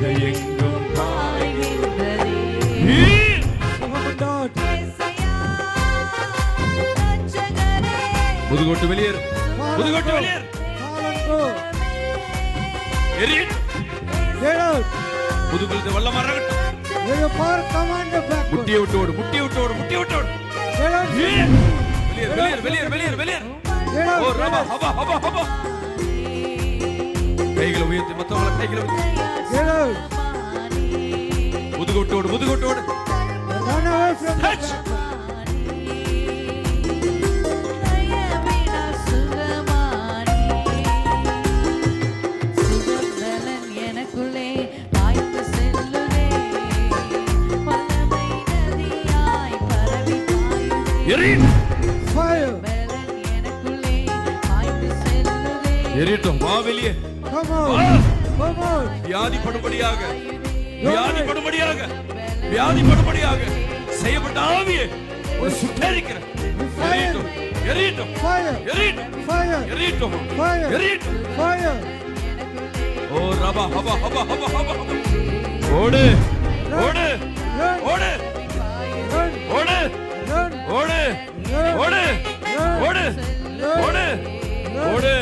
எங்கும் பாய்கின்றதே. முதுகோட்டு வெளியேறு, முதுகோட்டு வெளியேறு. எரியட். முதுகுலது வல்லம் அரகட்டும். முட்டியை விட்டு ஓடு, முட்டியை விட்டு ஓடு, முட்டியை விட்டு ஓடு. வெளியேறு, வெளியேறு, வெளியேறு, வெளியேறு, வெளியேறு. ஓ ரபா ஹபா ஹபா ஹபா. கைகளை உயர்த்தி மத்தவங்கள கைகளை உயர்த்தி. முதுகோட்டு ஓடு, முதுகோட்டு ஓடு. டச். எரியட்டும், வா வெளியே. வியாதிப்படும்படியாக, வியாதிப்படும்படியாக, வியாதிப்படும்படியாக செய்யப்பட்ட ஆவியே சுட்டெரிக்கிற. எரியட்டும், எரியட்டும், எரியட்டும், எரியட்டும், எரியட்டும். ஓ ரபா ஹபா ஹபா ஹபா ஹபா. ஓடு, ஓடு, ஓடு, ஓடு, ஓடு, ஓடு, ஓடு, ஓடு, ஓடு.